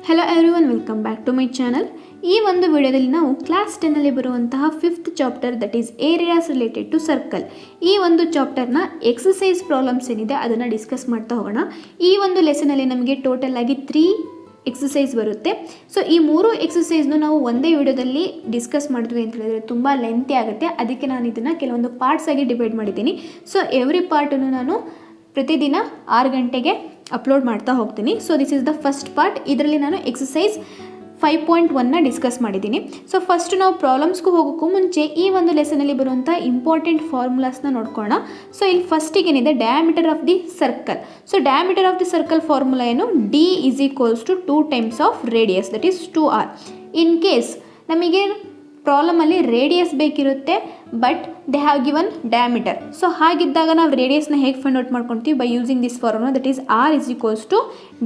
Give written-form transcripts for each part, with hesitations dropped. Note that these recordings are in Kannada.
Hello everyone, welcome back to my channel. ಈ ಒಂದು ವಿಡಿಯೋದಲ್ಲಿ ನಾವು ಕ್ಲಾಸ್ 10ನಲ್ಲಿ ಬರುವಂತಹ 5th chapter that is areas related to circle, ಈ ಒಂದು ಚಾಪ್ಟರ್ನ ಎಕ್ಸಸೈಸ್ ಪ್ರಾಬ್ಲಮ್ಸ್ ಏನಿದೆ ಅದನ್ನು ಡಿಸ್ಕಸ್ ಮಾಡ್ತಾ ಹೋಗೋಣ. ಈ ಒಂದು ಲೆಸನಲ್ಲಿ ನಮಗೆ ಟೋಟಲ್ ಆಗಿ 3 ಎಕ್ಸಸೈಸ್ ಬರುತ್ತೆ. ಸೊ ಈ 3 ಎಕ್ಸಸೈಸ್ನು ನಾವು ಒಂದೇ ವಿಡಿಯೋದಲ್ಲಿ ಡಿಸ್ಕಸ್ ಮಾಡಿದ್ವಿ ಅಂತ ಹೇಳಿದ್ರೆ ತುಂಬ ಲೆಂತಿ ಆಗುತ್ತೆ. ಅದಕ್ಕೆ ನಾನು ಇದನ್ನು ಕೆಲವೊಂದು ಪಾರ್ಟ್ಸ್ ಆಗಿ ಡಿವೈಡ್ ಮಾಡಿದ್ದೀನಿ. ಸೊ ಎವ್ರಿ ಪಾರ್ಟನ್ನು ನಾನು ಪ್ರತಿದಿನ 6 ಗಂಟೆಗೆ ಅಪ್ಲೋಡ್ ಮಾಡ್ತಾ ಹೋಗ್ತೀನಿ. So this is the first part. ಇದರಲ್ಲಿ ನಾನು ಎಕ್ಸಸೈಸ್ 5.1ನ ಡಿಸ್ಕಸ್ ಮಾಡಿದ್ದೀನಿ. ಸೊ ಫಸ್ಟ್ ನಾವು ಪ್ರಾಬ್ಲಮ್ಸ್ಗೂ ಹೋಗೋಕ್ಕೂ ಮುಂಚೆ ಈ ಒಂದು ಲೆಸನಲ್ಲಿ ಬರುವಂಥ ಇಂಪಾರ್ಟೆಂಟ್ ಫಾರ್ಮುಲಾಸ್ನ ನೋಡ್ಕೊಳ್ಳೋಣ. ಸೊ ಇಲ್ಲಿ ಫಸ್ಟಿಗೆ ಏನಿದೆ, diameter of the circle. So diameter of the circle formula ಏನು, D is equals to 2 times of radius, that is 2r. In case ನಮಗೆ ಪ್ರಾಬ್ಲಮಲ್ಲಿ ರೇಡಿಯಸ್ ಬೇಕಿರುತ್ತೆ but they have given diameter. So ಹಾಗಿದ್ದಾಗ ನಾವು ರೇಡಿಯಸ್ನ ಹೇಗೆ ಫೈಂಡ್ ಔಟ್ ಮಾಡ್ಕೊತೀವಿ, by using this formula that is r is equals to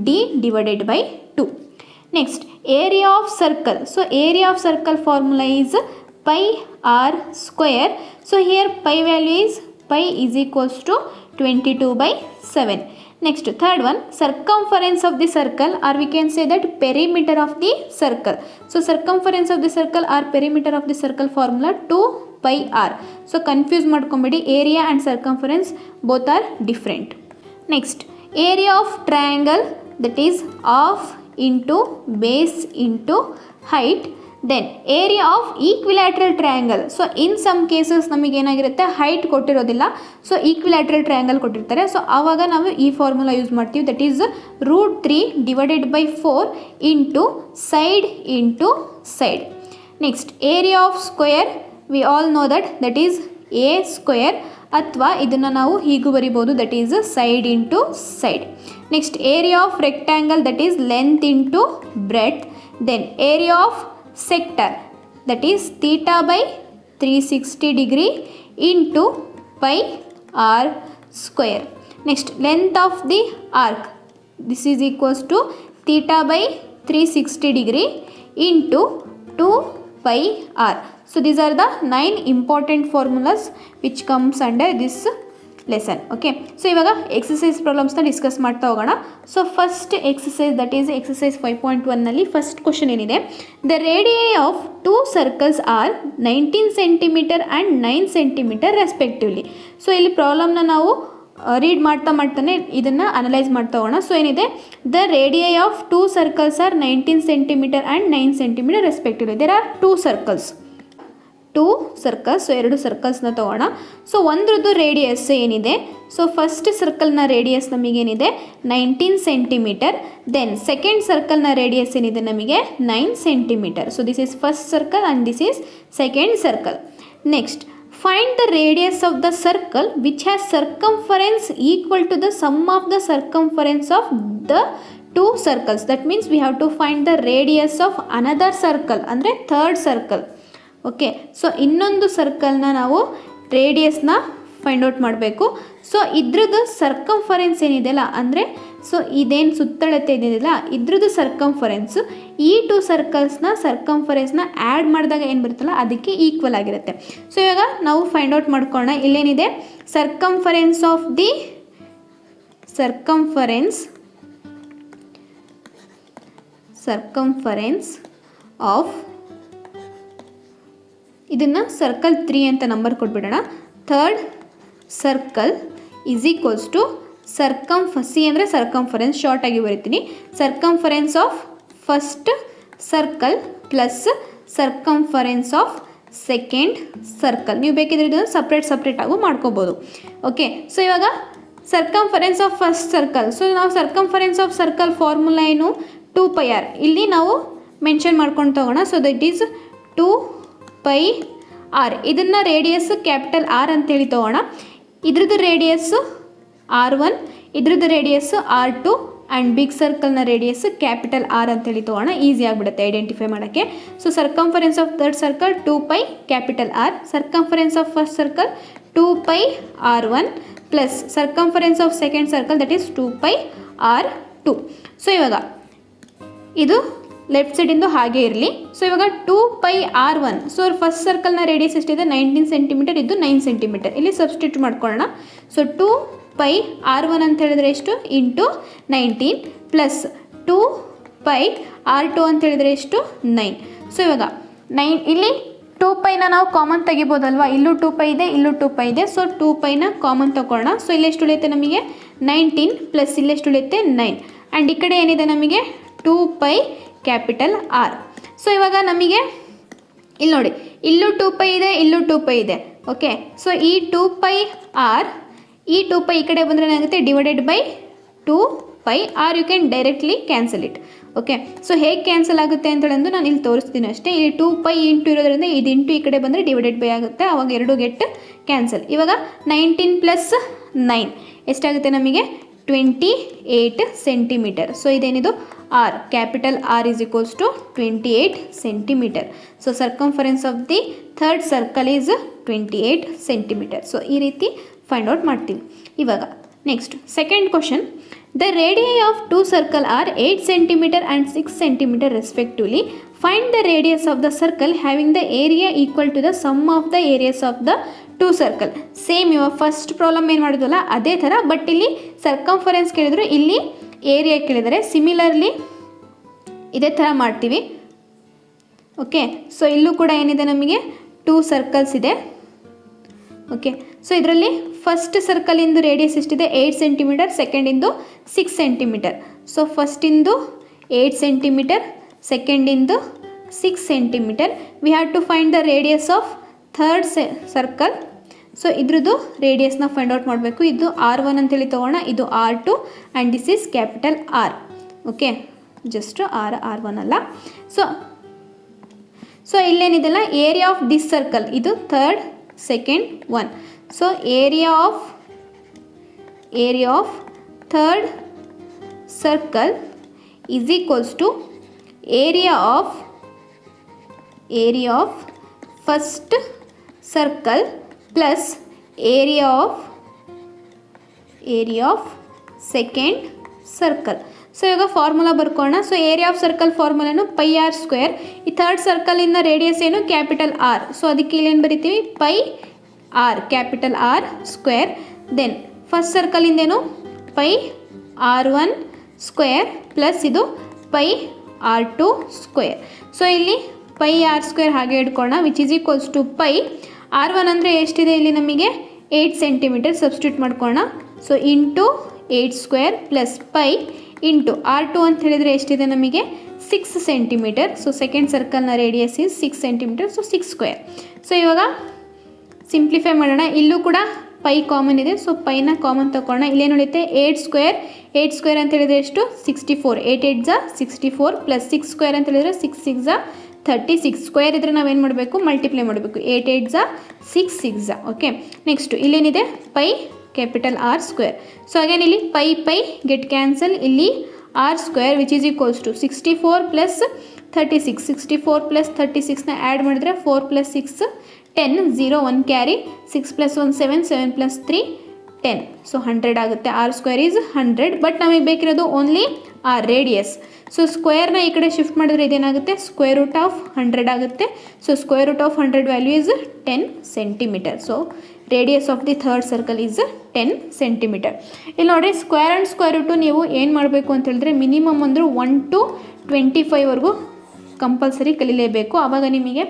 D divided by 2. Next area of circle. So area of circle formula is pi r square. So here pi value is pi is equals to 22/7. Next, third one, circumference of the circle, or we can say that perimeter of the circle. So circumference of the circle or perimeter of the circle formula 2 pi r. So confuse ಮಾಡ್ಕೊಂಬೇಡಿ, area and circumference both are different. Next, area of triangle, that is half into base into height. Then area of equilateral triangle. So in some cases ನಮಗೇನಾಗಿರುತ್ತೆ, ಹೈಟ್ ಕೊಟ್ಟಿರೋದಿಲ್ಲ, ಸೊ ಈಕ್ವಿಲ್ಯಾಟ್ರಲ್ ಟ್ರಯಾಂಗಲ್ ಕೊಟ್ಟಿರ್ತಾರೆ. ಸೊ ಆವಾಗ ನಾವು ಈ ಫಾರ್ಮುಲಾ ಯೂಸ್ ಮಾಡ್ತೀವಿ, that is √3 divided by 4 into side. Next area of square, we all know that is a square, ಅಥವಾ ಇದನ್ನು ನಾವು ಹೀಗೂ ಬರಿಬೋದು, that is side into side. Next area of rectangle, that is length into breadth. Then area of sector, that is theta by 360 degree into pi r square. Next, length of the arc, this is equals to theta by 360 degree into 2 pi r. So these are the 9 important formulas which comes under this lesson. Okay, so ಇವಾಗ ಎಕ್ಸಸೈಸ್ ಪ್ರಾಬ್ಲಮ್ಸ್ನ ಡಿಸ್ಕಸ್ ಮಾಡ್ತಾ ಹೋಗೋಣ. So first exercise, that is exercise 5.1ನಲ್ಲಿ ಫಸ್ಟ್ ಕ್ವಶನ್ ಏನಿದೆ, the radii of 2 circles are 19 centimetre and 9 centimetre respectively. So ಇಲ್ಲಿ ಪ್ರಾಬ್ಲಮ್ನ ನಾವು ರೀಡ್ ಮಾಡ್ತಾನೆ ಇದನ್ನು ಅನಲೈಸ್ ಮಾಡ್ತಾ ಹೋಗೋಣ. ಸೊ ಏನಿದೆ, the radii of 2 circles are 19 centimetre and 9 centimetre respectively. There are 2 circles. So 2 ಸರ್ಕಲ್ಸ್ನ ತಗೋಣ. ಸೊ ಒಂದ್ರದ್ದು ರೇಡಿಯಸ್ ಏನಿದೆ, ಸೊ ಫಸ್ಟ್ ಸರ್ಕಲ್ನ ರೇಡಿಯಸ್ ನಮಗೇನಿದೆ 19 ಸೆಂಟಿಮೀಟರ್. ದೆನ್ ಸೆಕೆಂಡ್ ಸರ್ಕಲ್ನ ರೇಡಿಯಸ್ ಏನಿದೆ ನಮಗೆ 9 centimetre. So this is first circle and this is second circle. Next, find the radius of the circle which has circumference equal to the sum of the circumference of the 2 circles. That means we have to find the radius of another circle, ಅಂದರೆ ಥರ್ಡ್ ಸರ್ಕಲ್. ಓಕೆ, ಸೊ ಇನ್ನೊಂದು ಸರ್ಕಲ್ನ ನಾವು ರೇಡಿಯಸ್ನ ಫೈಂಡ್ ಔಟ್ ಮಾಡಬೇಕು. ಸೊ ಇದ್ರದ್ದು ಸರ್ಕಂಫರೆನ್ಸ್ ಏನಿದೆಯಲ್ಲ, ಅಂದರೆ ಸೊ ಇದೇನು ಸುತ್ತಳತೆ ಏನಿದೆಯಲ್ಲ ಇದ್ರದ್ದು ಸರ್ಕಂಫರೆನ್ಸು ಈ 2 ಸರ್ಕಲ್ಸ್ನ ಆ್ಯಡ್ ಮಾಡಿದಾಗ ಏನು ಬರುತ್ತಲ್ಲ ಅದಕ್ಕೆ ಈಕ್ವಲ್ ಆಗಿರುತ್ತೆ. ಸೊ ಇವಾಗ ನಾವು ಫೈಂಡ್ ಔಟ್ ಮಾಡ್ಕೊಳ್ಳೋಣ. ಇಲ್ಲೇನಿದೆ, ಸರ್ಕಂಫರೆನ್ಸ್ ಆಫ್ ಇದನ್ನು ಸರ್ಕಲ್ 3 ಅಂತ ನಂಬರ್ ಕೊಟ್ಬಿಡೋಣ. Third circle is equals to C ಅಂದರೆ ಸರ್ಕಂಫರೆನ್ಸ್, ಶಾರ್ಟ್ ಆಗಿ ಬರೀತೀನಿ, circumference of first circle plus circumference of second circle. ನೀವು ಬೇಕಿದ್ರೆ ಇದನ್ನು ಸಪ್ರೇಟ್ ಆಗು ಮಾಡ್ಕೋಬೋದು. ಓಕೆ, ಸೊ ಇವಾಗ circumference of first circle. So ನಾವು ಸರ್ಕಂಫರೆನ್ಸ್ ಆಫ್ ಸರ್ಕಲ್ ಫಾರ್ಮುಲಾ ಏನು, 2 pi r. ಇಲ್ಲಿ ನಾವು ಮೆನ್ಷನ್ ಮಾಡ್ಕೊಂಡು ತಗೋಣ. So that is 2 pi r. ಇದನ್ನು ರೇಡಿಯಸ್ ಕ್ಯಾಪಿಟಲ್ R ಅಂತೇಳಿ ತಗೋಣ. ಇದ್ರದ್ದು ರೇಡಿಯಸ್ಸು R1, ಇದ್ರದ್ದು ರೇಡಿಯಸ್ಸು R2 ಆ್ಯಂಡ್ ಬಿಗ್ ಸರ್ಕಲ್ನ ರೇಡಿಯಸ್ ಕ್ಯಾಪಿಟಲ್ R ಅಂತೇಳಿ ತಗೋಣ. ಈಸಿ ಆಗಿಬಿಡುತ್ತೆ ಐಡೆಂಟಿಫೈ ಮಾಡೋಕ್ಕೆ. So circumference of third circle 2 pi capital R, circumference of first circle 2 pi R1 plus circumference of second circle that is 2 pi R2. So ಇವಾಗ ಇದು ಲೆಫ್ಟ್ ಸೈಡಿಂದು ಹಾಗೆ ಇರಲಿ. ಸೊ ಇವಾಗ 2 pi r1. ಸೊ ಫಸ್ಟ್ ಸರ್ಕಲ್ನ ರೇಡಿಯಸ್ ಎಷ್ಟಿದೆ, 19 ಸೆಂಟಿಮೀಟರ್, ಇದು 9 ಸೆಂಟಿಮೀಟರ್. ಇಲ್ಲಿ ಸಬ್ಸ್ಟಿಟ್ಯೂಟ್ ಮಾಡ್ಕೊಳ್ಳೋಣ. ಸೊ 2 pi r1 ಅಂತ ಹೇಳಿದ್ರೆ ಎಷ್ಟು, ಇಂಟು 19 ಪ್ಲಸ್ 2 ಪೈ R2 ಅಂತ ಹೇಳಿದರೆ ಎಷ್ಟು 9. ಸೊ ಇವಾಗ 9 ಇಲ್ಲಿ 2 ಪೈನ ನಾವು ಕಾಮನ್ ತೆಗಿಬೋದಲ್ವಾ, ಇಲ್ಲೂ 2 ಪೈ ಇದೆ, ಇಲ್ಲೂ 2 ಪೈ ಇದೆ. ಸೊ 2 ಪೈನ ಕಾಮನ್ ತಗೊಳ್ಳೋಣ. ಸೊ ಇಲ್ಲೆಷ್ಟು ಉಳಿಯುತ್ತೆ ನಮಗೆ 19 ಪ್ಲಸ್ ಇಲ್ಲೆಷ್ಟು ಉಳಿಯುತ್ತೆ 9 ಆ್ಯಂಡ್ ಈ ಕಡೆ ಏನಿದೆ ನಮಗೆ 2 ಪೈ ಕ್ಯಾಪಿಟಲ್ R. ಸೊ ಇವಾಗ ನಮಗೆ ಇಲ್ಲಿ ನೋಡಿ, ಇಲ್ಲೂ 2 ಪೈ ಇದೆ, ಇಲ್ಲೂ 2 ಪೈ ಇದೆ. ಓಕೆ, ಸೊ ಈ 2 ಪೈ R, ಈ 2 ಪೈ ಈ ಕಡೆ ಬಂದರೆ ಏನಾಗುತ್ತೆ divided by 2 pi R. You can directly cancel it. Okay, so ಹೇಗೆ ಕ್ಯಾನ್ಸಲ್ ಆಗುತ್ತೆ ಅಂತ ಹೇಳೋದು ನಾನು ಇಲ್ಲಿ ತೋರಿಸ್ತೀನಿ ಅಷ್ಟೇ. ಇಲ್ಲಿ 2 ಪೈ ಇಂಟು ಇರೋದ್ರಿಂದ ಇದು ಇಂಟು ಈ ಕಡೆ ಬಂದರೆ ಡಿವೈಡೆಡ್ ಬೈ ಆಗುತ್ತೆ, ಆವಾಗ ಎರಡು ಗೆಟ್ ಕ್ಯಾನ್ಸಲ್. ಇವಾಗ 19 ಪ್ಲಸ್ 9 ಎಷ್ಟಾಗುತ್ತೆ ನಮಗೆ 28 ಸೆಂಟಿಮೀಟರ್. ಸೊ ಇದೇನಿದು R, capital R is equals to 28 centimetre. So circumference of the third circle is 28 centimetre. So ಈ ರೀತಿ ಫೈಂಡ್ ಔಟ್ ಮಾಡ್ತೀವಿ. ಇವಾಗ next second question. The radii of two circles are 8 cm and 6 cm respectively. Find the radius of the circle having the area equal to the sum of the areas of the two circle. Same ಇವಾಗ ಫಸ್ಟ್ ಪ್ರಾಬ್ಲಮ್ ಏನು ಮಾಡಿದ್ವಲ್ಲ ಅದೇ ಥರ, ಬಟ್ ಇಲ್ಲಿ ಸರ್ಕಂಫರೆನ್ಸ್ ಕೇಳಿದ್ರು, ಇಲ್ಲಿ ಏರಿಯಾ ಕೇಳಿದರೆ. ಸಿಮಿಲರ್ಲಿ ಇದೇ ಥರ ಮಾಡ್ತೀವಿ. ಓಕೆ, ಸೊ ಇಲ್ಲೂ ಕೂಡ ಏನಿದೆ ನಮಗೆ 2 ಸರ್ಕಲ್ಸ್ ಇದೆ. ಓಕೆ, ಸೊ ಇದರಲ್ಲಿ ಫಸ್ಟ್ ಸರ್ಕಲಿಂದು ರೇಡಿಯಸ್ ಎಷ್ಟಿದೆ 8 ಸೆಂಟಿಮೀಟರ್, ಸೆಕೆಂಡಿಂದು 6 ಸೆಂಟಿಮೀಟರ್. ಸೊ ಫಸ್ಟಿಂದು 8 ಸೆಂಟಿಮೀಟರ್, ಸೆಕೆಂಡಿಂದು 6 centimetre. We have to find the radius of third circle. So ಇದ್ರದ್ದು ರೇಡಿಯಸ್ನ ಫೈಂಡ್ ಔಟ್ ಮಾಡಬೇಕು. ಇದು R1 ಅಂತೇಳಿ ತೊಗೋಣ, ಇದು R2 and this is capital R. Okay, just R1 ಅಲ್ಲ. ಸೊ ಇಲ್ಲೇನಿದೆಲ್ಲ ಏರಿಯಾ ಆಫ್ ದಿಸ್ ಸರ್ಕಲ್, ಇದು third, second, 1. So area of third circle is equals to area of first circle plus area of second circle. So ಇವಾಗ ಫಾರ್ಮುಲಾ ಬರ್ಕೋಣ. ಸೊ ಏರಿಯಾ ಆಫ್ ಸರ್ಕಲ್ ಫಾರ್ಮುಲಾನು ಪೈ R ಸ್ಕ್ವೇರ್. ಈ ಥರ್ಡ್ ಸರ್ಕಲಿಂದ ರೇಡಿಯಸ್ ಏನು ಕ್ಯಾಪಿಟಲ್ R. ಸೊ ಅದಕ್ಕೆ ಇಲ್ಲೇನು ಬರಿತೀವಿ pi R, capital R square. Then first ಸರ್ಕಲಿಂದೇನು ಪೈ R1 ಸ್ಕ್ವೇರ್ ಪ್ಲಸ್ ಇದು ಪೈ R2 ಸ್ಕ್ವೇರ್. ಸೊ ಇಲ್ಲಿ ಪೈ R ಸ್ಕ್ವೇರ್ ಹಾಗೆ ಇಟ್ಕೊಳ್ಳೋಣ, which is equals to pi R1 ಅಂದರೆ ಎಷ್ಟಿದೆ ಇಲ್ಲಿ ನಮಗೆ 8 ಸೆಂಟಿಮೀಟರ್ ಸಬ್ಸ್ಟಿಟ್ಯೂಟ್ ಮಾಡ್ಕೊಳ್ಳೋಣ. So into 8 square plus pi into R2 ಅಂತ ಹೇಳಿದರೆ ಎಷ್ಟಿದೆ ನಮಗೆ 6 ಸೆಂಟಿಮೀಟರ್. ಸೊ ಸೆಕೆಂಡ್ ಸರ್ಕಲ್ನ radius is 6 centimetre, so 6 square. So ಇವಾಗ ಸಿಂಪ್ಲಿಫೈ ಮಾಡೋಣ. ಇಲ್ಲೂ ಕೂಡ ಪೈ ಕಾಮನ್ ಇದೆ, ಸೊ ಪೈನ ಕಾಮನ್ ತಗೊಳ್ಳೋಣ. ಇಲ್ಲೇನು ಉಳಿಯುತ್ತೆ 8 ಸ್ಕ್ವೇರ್ ಅಂತ ಹೇಳಿದರೆ ಎಷ್ಟು 64. 8 8 ಜಾ 64 ಪ್ಲಸ್ 6 ಸ್ಕ್ವೇರ್ ಅಂತ ಹೇಳಿದರೆ 6 6 ಜಾ 36. ಸ್ಕ್ವೇರ್ ಇದ್ದರೆ ನಾವೇನು ಮಾಡಬೇಕು ಮಲ್ಟಿಪ್ಲೈ ಮಾಡಬೇಕು. 8 8 ಜಾ 6 6 ಜಾ. ಓಕೆ, ನೆಕ್ಸ್ಟು ಇಲ್ಲೇನಿದೆ pi capital R square. So again ಇಲ್ಲಿ ಪೈ ಗೆಟ್ ಕ್ಯಾನ್ಸಲ್. ಇಲ್ಲಿ R square which is equals to 64 plus 36. 64 plus 36ನ ಆ್ಯಡ್ ಮಾಡಿದ್ರೆ 4 plus 6 10, 0 1 carry, 6 plus 1 7, 7 plus 3 10. So 100 ಆಗುತ್ತೆ. R square is 100. ಬಟ್ ನಮಗೆ ಬೇಕಿರೋದು ಓನ್ಲಿ R ರೇಡಿಯಸ್. ಸೊ ಸ್ಕ್ವೇರ್ನ ಈ ಕಡೆ ಶಿಫ್ಟ್ ಮಾಡಿದ್ರೆ ಇದೇನಾಗುತ್ತೆ ಸ್ಕ್ವೇರ್ ರೂಟ್ ಆಫ್ 100 ಆಗುತ್ತೆ. So square root of 100 value is 10 centimetre. So radius of the third circle is 10 centimetre. ಇಲ್ಲಿ ನೋಡಿರಿ ಸ್ಕ್ವೇರ್ ಆ್ಯಂಡ್ ಸ್ಕ್ವೇರ್ ರೂಟು ನೀವು ಏನು ಮಾಡಬೇಕು ಅಂತ ಹೇಳಿದ್ರೆ ಮಿನಿಮಮ್ ಅಂದರೂ 1 to 25ವರೆಗೂ ಕಂಪಲ್ಸರಿ ಕಲಿಲೇಬೇಕು. ಆವಾಗ ನಿಮಗೆ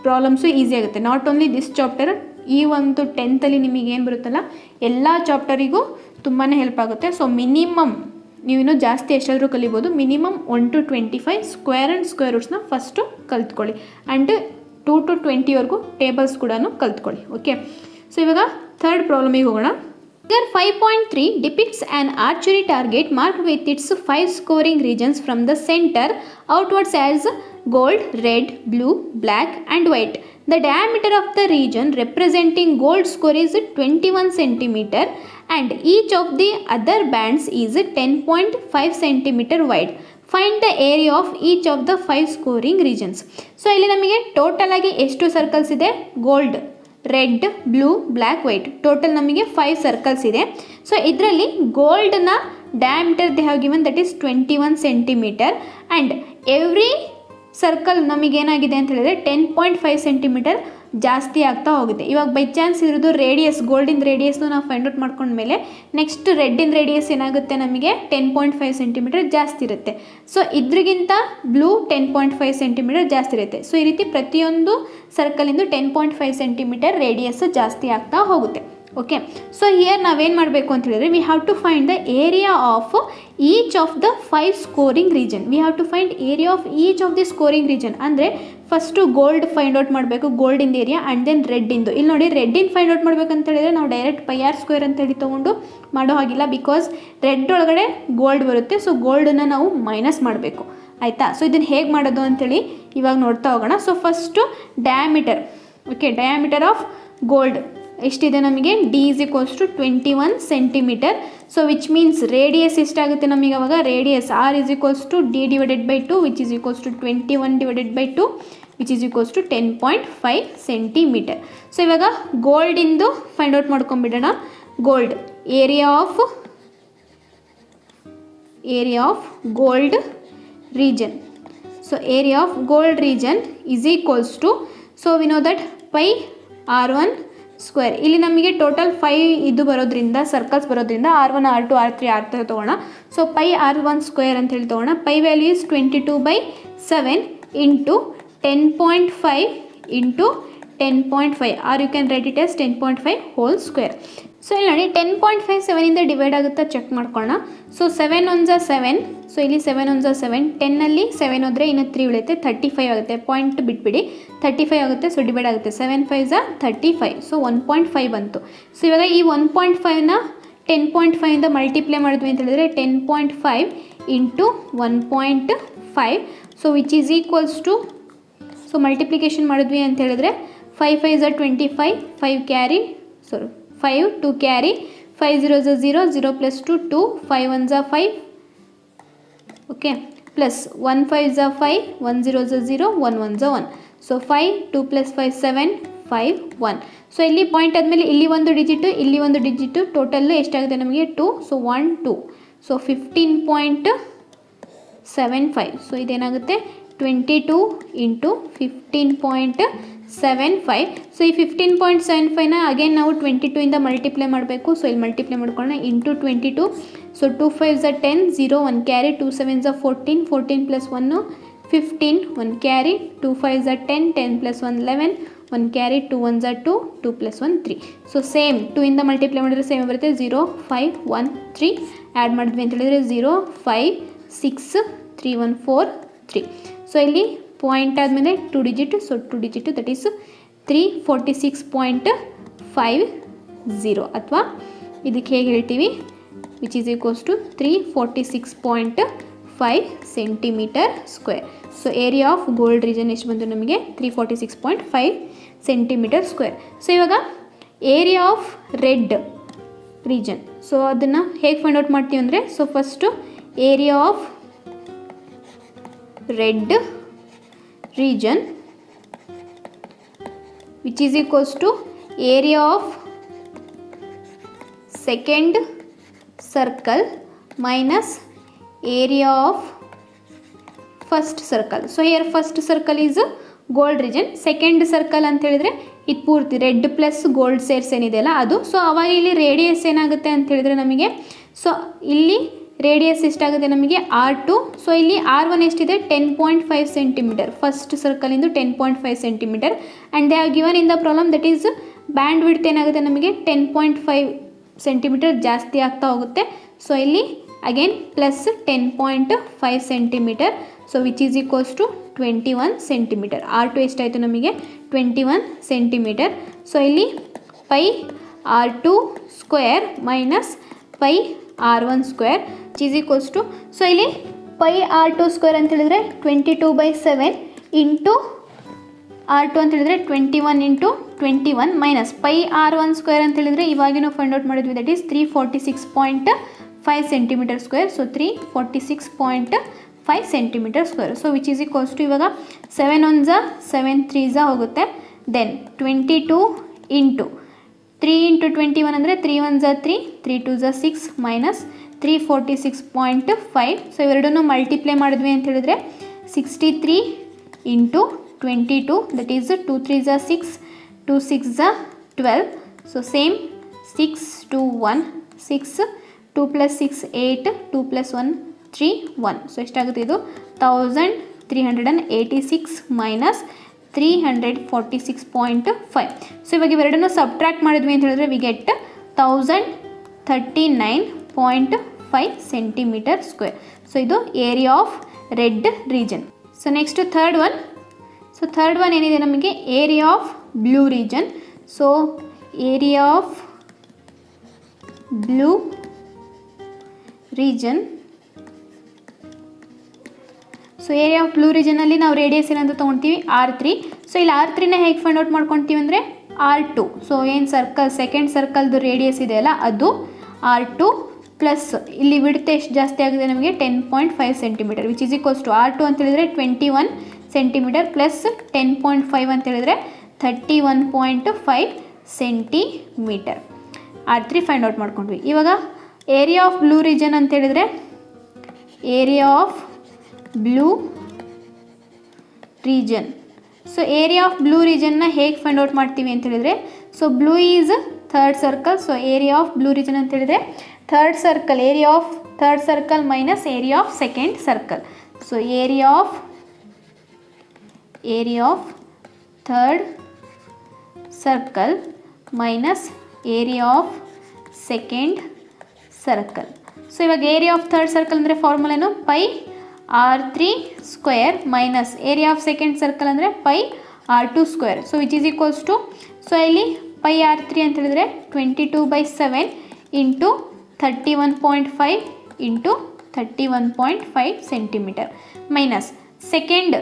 ಪ್ರಾಬ್ಲಮ್ಸು ಈಸಿ ಆಗುತ್ತೆ. ನಾಟ್ ಓನ್ಲಿ ದಿಸ್ ಚಾಪ್ಟರ್, ಈ ಒಂದು 10th ನಿಮಗೆ ಏನು ಬರುತ್ತಲ್ಲ ಎಲ್ಲ ಚಾಪ್ಟರಿಗೂ ತುಂಬಾ ಹೆಲ್ಪ್ ಆಗುತ್ತೆ. ಸೊ ಮಿನಿಮಮ್ ನೀವಿನ್ನೂ ಜಾಸ್ತಿ ಎಷ್ಟಾದರೂ ಕಲಿಬೋದು. Minimum 1 to 25 square and square ರೂಟ್ಸ್ನ ಫಸ್ಟು ಕಲ್ತ್ಕೊಳ್ಳಿ ಆ್ಯಂಡ್ 2 to 20ವರೆಗೂ ಟೇಬಲ್ಸ್ ಕೂಡ ಕಲ್ತ್ಕೊಳ್ಳಿ. ಓಕೆ, ಸೊ ಇವಾಗ ಥರ್ಡ್ ಪ್ರಾಬ್ಲಮಿಗೆ ಹೋಗೋಣ. Figure 5.3 depicts an archery target marked with its 5 scoring regions from the center outwards as gold, red, blue, black and white. The diameter of the region representing gold score is 21 cm and each of the other bands is 10.5 cm wide. Find the area of each of the 5 scoring regions. So ಇಲ್ಲಿ ನಮಗೆ ಟೋಟಲ್ ಆಗಿ ಎಷ್ಟು ಸರ್ಕಲ್ಸ್ ಇದೆ gold, red, blue, black, white, total ನಮಗೆ 5 ಸರ್ಕಲ್ಸ್ ಇದೆ. ಸೊ ಇದರಲ್ಲಿ ಗೋಲ್ಡ್ನ diameter they have given that is 21 centimetre and every circle ನಮಗೇನಾಗಿದೆ ಅಂತ ಹೇಳಿದ್ರೆ 10.5 ಸೆಂಟಿಮೀಟರ್ ಜಾಸ್ತಿ ಆಗ್ತಾ ಹೋಗುತ್ತೆ. ಇವಾಗ ಬೈ ಚಾನ್ಸ್ ಇರೋದು ರೇಡಿಯಸ್, ಗೋಲ್ಡಿನ ರೇಡಿಯಸ್ನು ನಾವು ಫೈಂಡ್ ಔಟ್ ಮಾಡ್ಕೊಂಡ್ಮೇಲೆ ನೆಕ್ಸ್ಟ್ ರೆಡ್ಡಿನ ರೇಡಿಯಸ್ ಏನಾಗುತ್ತೆ ನಮಗೆ 10.5 ಸೆಂಟಿಮೀಟರ್ ಜಾಸ್ತಿ ಇರುತ್ತೆ. ಸೊ ಇದ್ರಿಗಿಂತ ಬ್ಲೂ 10.5 ಸೆಂಟಿಮೀಟರ್ ಜಾಸ್ತಿ ಇರುತ್ತೆ. ಸೊ ಈ ರೀತಿ ಪ್ರತಿಯೊಂದು ಸರ್ಕಲಿಂದು 10.5 ಸೆಂಟಿಮೀಟರ್ ರೇಡಿಯಸ್ ಜಾಸ್ತಿ ಆಗ್ತಾ ಹೋಗುತ್ತೆ. ಓಕೆ, ಸೊ ಹಿಯರ್ ನಾವೇನು ಮಾಡಬೇಕು ಅಂತ ಹೇಳಿದ್ರೆ we have to find the area of each of the 5 scoring region. We have to find area of each of the scoring region. ಅಂದರೆ ಫಸ್ಟು ಗೋಲ್ಡ್ ಫೈಂಡ್ ಔಟ್ ಮಾಡಬೇಕು, ಗೋಲ್ಡಿಂದ ಏರಿಯಾ, ಆ್ಯಂಡ್ ದೆನ್ ರೆಡ್ಡಿಂದು. ಇಲ್ಲಿ ನೋಡಿ ರೆಡ್ಡಿನ ಫೈಂಡ್ ಔಟ್ ಮಾಡ್ಬೇಕಂತ ಹೇಳಿದ್ರೆ ನಾವು ಡೈರೆಕ್ಟ್ ಪೈ ಆರ್ ಸ್ಕ್ವೇರ್ ಅಂತೇಳಿ ತೊಗೊಂಡು ಮಾಡೋ ಹಾಗಿಲ್ಲ, ಬಿಕಾಸ್ ರೆಡ್ ಒಳಗಡೆ ಗೋಲ್ಡ್ ಬರುತ್ತೆ. ಸೊ ಗೋಲ್ಡನ್ನು ನಾವು ಮೈನಸ್ ಮಾಡಬೇಕು, ಆಯಿತಾ. ಸೊ ಇದನ್ನು ಹೇಗೆ ಮಾಡೋದು ಅಂತೇಳಿ ಇವಾಗ ನೋಡ್ತಾ ಹೋಗೋಣ. So first diameter. Okay, diameter of gold ಎಷ್ಟಿದೆ ನಮಗೆ? D is equals to 21 centimetre. So which means radius ಎಷ್ಟಾಗುತ್ತೆ ನಮಗೆ ಅವಾಗ? Radius R is equals to D divided by 2 which is equals to 21 divided by 2 which is equals to 10.5 centimetre. So ಇವಾಗ ಗೋಲ್ಡಿಂದು ಫೈಂಡ್ ಔಟ್ ಮಾಡ್ಕೊಂಡ್ಬಿಡೋಣ. Gold area of gold region. So area of gold region is equals to, so we know that pi R1 square. ಇಲ್ಲಿ ನಮಗೆ ಟೋಟಲ್ 5 ಇದು ಬರೋದ್ರಿಂದ, ಸರ್ಕಲ್ಸ್ ಬರೋದ್ರಿಂದ R1 R2 R3 R3 ತೊಗೋಣ. So pi R1 square ಅಂತ ಹೇಳಿ ತೊಗೋಣ. Pi value is 22/7 into 10.5 into 10.5 or you can write it as 10.5 whole square. So ಇಲ್ಲಿ ನೋಡಿ 10.5 7ಇಂದ ಡಿವೈಡ್ ಆಗುತ್ತಾ ಚೆಕ್ ಮಾಡ್ಕೊಳ್ಳೋಣ. ಸೊ 7 1 7. ಸೊ ಇಲ್ಲಿ 7 1 7, 10ನಲ್ಲಿ 7 ಹೋದರೆ ಇನ್ನು 3 ಉಳಿಯುತ್ತೆ, 35 ಆಗುತ್ತೆ. ಪಾಯಿಂಟ್ ಬಿಟ್ಬಿಡಿ, 35 ಆಗುತ್ತೆ. ಸೊ ಡಿವೈಡ್ ಆಗುತ್ತೆ, 7 5 35. ಸೊ 1.5 ಬಂತು. ಸೊ ಇವಾಗ ಈ 1.5ನ 10.5ಇಂದ ಮಲ್ಟಿಪ್ಲೈ ಮಾಡಿದ್ವಿ ಅಂತ ಹೇಳಿದ್ರೆ 10.5 into 1.5. So which is equals to, so multiplication ಮಾಡಿದ್ವಿ ಅಂತ ಹೇಳಿದ್ರೆ 5 5 25, 5 carry, sorry 5 2 carry, 5 0 0, 0 plus 2 2, 5 1 5, okay, plus 1 5 5, 1 0 0, 1 1 1. So 5 2 plus 5 7, 5 1. So ಇಲ್ಲಿ ಪಾಯಿಂಟ್ ಆದಮೇಲೆ ಇಲ್ಲಿ ಒಂದು ಡಿಜಿಟು, ಇಲ್ಲಿ ಒಂದು ಡಿಜಿಟು, ಟೋಟಲ್ಲು ಎಷ್ಟಾಗುತ್ತೆ ನಮಗೆ 2. ಸೊ 1 2. ಸೊ 15.75. ಸೊ ಇದೇನಾಗುತ್ತೆ 22 ಇಂಟು 15.75. ಸೊ ಈ 15.75ನ ಅಗೇನ್ ನಾವು 22ಇಂದ ಮಲ್ಟಿಪ್ಲೈ ಮಾಡಬೇಕು. ಸೊ ಇಲ್ಲಿ ಮಲ್ಟಿಪ್ಲೈ ಮಾಡ್ಕೊಳ್ಳೋಣ, into 22. So 2 5 10, 0 1 carry, 2 7 14, 14 plus 1 15, 1 carry, 2 5 10, 10 plus 1 11, 1 carry, 2 1 2, 2 plus 1 3. So same 2ಇಂದ ಮಲ್ಟಿಪ್ಲೈ ಮಾಡಿದ್ರೆ ಸೇಮ್ ಬರುತ್ತೆ, 0 5 1 3. ಆ್ಯಡ್ ಮಾಡಿದ್ವಿ ಅಂತ ಹೇಳಿದ್ರೆ 0 5 6 3 1 4 3. ಸೊ ಇಲ್ಲಿ ಪಾಯಿಂಟ್ ಆದಮೇಲೆ 2 digit. So 2 digit that is 346.50, ಅಥವಾ ಇದಕ್ಕೆ ಹೇಗೆ ಹೇಳ್ತೀವಿ, which is equals to 346.5 centimetre square. So area of gold region ಎಷ್ಟು ಬಂತು ನಮಗೆ? 346.5 ಸೆಂಟಿಮೀಟರ್ ಸ್ಕ್ವೇರ್. ಸೊ ಇವಾಗ area of red region. So ಅದನ್ನು ಹೇಗೆ ಫೈಂಡ್ ಔಟ್ ಮಾಡ್ತೀವಿ ಅಂದರೆ, so first area of red region which is equals to area of second circle minus area of first circle. So here first circle is gold region, second circle ಅಂತ ಹೇಳಿದ್ರೆ ಇದು ಪೂರ್ತಿ ರೆಡ್ ಪ್ಲಸ್ ಗೋಲ್ಡ್ ಸೇರ್ಸ್ ಏನಿದೆಯಲ್ಲ ಅದು. ಸೊ ಅವಾಗ ಇಲ್ಲಿ ರೇಡಿಯಸ್ ಏನಾಗುತ್ತೆ ಅಂತ ಹೇಳಿದ್ರೆ ನಮಗೆ, ಸೊ ಇಲ್ಲಿ ರೇಡಿಯಸ್ ಎಷ್ಟಾಗುತ್ತೆ ನಮಗೆ R2. ಸೊ ಇಲ್ಲಿ R1 ಎಷ್ಟಿದೆ? 10.5 ಸೆಂಟಿಮೀಟರ್. ಫಸ್ಟ್ ಸರ್ಕಲಿಂದು 10.5 centimetre. And they have given in the problem that is band width ಏನಾಗುತ್ತೆ ನಮಗೆ 10.5 ಸೆಂಟಿಮೀಟರ್ ಜಾಸ್ತಿ ಆಗ್ತಾ ಹೋಗುತ್ತೆ. ಸೊ ಇಲ್ಲಿ again plus 10.5 centimetre. So which is equals to 21 centimetre. R2 ಎಷ್ಟಾಯಿತು ನಮಗೆ? 21 ಸೆಂಟಿಮೀಟರ್. ಸೊ ಇಲ್ಲಿ pi R2 square minus pi R1 square is equals to, so ಇಲ್ಲಿ ಪೈ R2 ಸ್ಕ್ವೇರ್ ಅಂತ ಹೇಳಿದ್ರೆ 22/7 ಇಂಟು R2 ಅಂತ ಹೇಳಿದ್ರೆ 21 into 21 minus pi R1 square ಅಂತ ಹೇಳಿದ್ರೆ ಇವಾಗಿನೂ ಫೈಂಡ್ ಔಟ್ ಮಾಡಿದ್ವಿ, that is 346.5 centimetre square. So 346.5 centimetre square. So which is equals to, ಇವಾಗ 7 1 7 3 ಹೋಗುತ್ತೆ. ದೆನ್ 22 ಇಂಟು 3 ಇಂಟು 21 ಅಂದರೆ 3 1 3, 3 2 6 ಮೈನಸ್ 346.5. ಸೊ ಇವೆರಡನ್ನು ಮಲ್ಟಿಪ್ಲೈ ಮಾಡಿದ್ವಿ ಅಂತ ಹೇಳಿದ್ರೆ 63 into 22 that is 2 3 6, 2 6 12. So same 6 2 1 6, 2 plus 6 8, 2 plus 1 3 1. So ಎಷ್ಟಾಗುತ್ತೆ ಇದು 1386 minus 346.5. ಸೊ ಇವಾಗ ಇವೆರಡನ್ನು ಸಬ್ಟ್ರಾಕ್ಟ್ ಮಾಡಿದ್ವಿ ಅಂತ ಹೇಳಿದ್ರೆ we get 1039.5 centimeter square. So ಇದು area of red region. So next third one ಏನಿದೆ ನಮಗೆ area of blue region. So area of blue region. So area of blue ರೀಜನಲ್ಲಿ ನಾವು ರೇಡಿಯಸ್ ಏನಂತ ತೊಗೊಳ್ತೀವಿ R3. ಸೊ ಇಲ್ಲಿ R3ನ ಹೇಗೆ ಫೈಂಡ್ ಔಟ್ ಮಾಡ್ಕೊತೀವಿ ಅಂದರೆ R2. ಸೊ ಏನು ಸರ್ಕಲ್ ಸೆಕೆಂಡ್ ಸರ್ಕಲ್ದು ರೇಡಿಯಸ್ ಇದೆಯಲ್ಲ ಅದು R2 ಪ್ಲಸ್ ಇಲ್ಲಿ ವಿಡ್ತ್ ಎಷ್ಟು ಜಾಸ್ತಿ ಆಗಿದೆ ನಮಗೆ 10.5 centimetre, which is equals to R2 ಅಂತ ಹೇಳಿದ್ರೆ 21 ಸೆಂಟಿಮೀಟರ್ ಪ್ಲಸ್ 10.5 ಅಂತ ಹೇಳಿದ್ರೆ 31.5 ಸೆಂಟಿಮೀಟರ್. R3 ಫೈಂಡ್ ಔಟ್ ಮಾಡ್ಕೊಂಡ್ವಿ. ಇವಾಗ ಏರಿಯಾ ಆಫ್ ಬ್ಲೂ ರೀಜನ್ ಅಂತ ಹೇಳಿದ್ರೆ area of blue region. So area of blue ರೀಜನ್ನ ಹೇಗೆ ಫೈಂಡ್ ಔಟ್ ಮಾಡ್ತೀವಿ ಅಂತ ಹೇಳಿದ್ರೆ, so blue is third circle. So area of blue region ಅಂತ ಹೇಳಿದ್ರೆ third circle, area of third circle minus area of second circle. So area of third circle minus area of second circle. So ಇವಾಗ ಏರಿಯಾ ಆಫ್ ಥರ್ಡ್ ಸರ್ಕಲ್ ಅಂದರೆ ಫಾರ್ಮುಲೇನು pi R3 square minus area of second circle ಅಂದರೆ pi R2 square. So which is equals to, so ಇಲ್ಲಿ ಪೈ R3 ಅಂತ ಹೇಳಿದ್ರೆ 22/7 into 31.5 into 31.5 centimetre minus second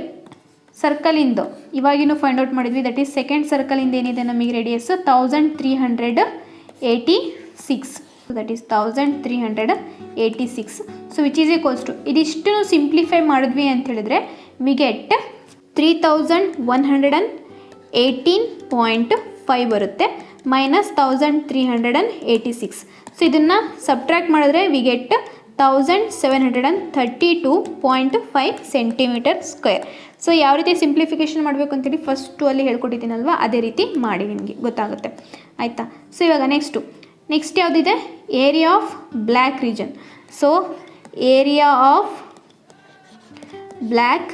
ಸರ್ಕಲಿಂದು ಇವಾಗಿನೂ ಫೈಂಡ್ ಔಟ್ ಮಾಡಿದ್ವಿ. ದಟ್ ಈಸ್ ಸೆಕೆಂಡ್ ಸರ್ಕಲಿಂದ ಏನಿದೆ ನಮಗೆ radius 1386. So that is 1386. So which is equals to ಇದಿಷ್ಟು ಸಿಂಪ್ಲಿಫೈ ಮಾಡಿದ್ವಿ ಅಂತ ಹೇಳಿದ್ರೆ ವಿ ಗೆಟ್ 3118.5 ಬರುತ್ತೆ ಮೈನಸ್ 1386. ಸೊ ಇದನ್ನು ಸಬ್ಟ್ರಾಕ್ಟ್ ಮಾಡಿದ್ರೆ we get 1732.5 centimetre square. So ಯಾವ ರೀತಿ ಸಿಂಪ್ಲಿಫಿಕೇಷನ್ ಮಾಡಬೇಕು ಅಂತೇಳಿ ಫಸ್ಟು ಅಲ್ಲಿ ಹೇಳ್ಕೊಟ್ಟಿದ್ದೀನಲ್ವ, ಅದೇ ರೀತಿ ಮಾಡಿ ನಿಮಗೆ ಗೊತ್ತಾಗುತ್ತೆ ಆಯಿತಾ. ಸೊ ಇವಾಗ ನೆಕ್ಸ್ಟ್ ಯಾವುದಿದೆ, area of black region. So area of black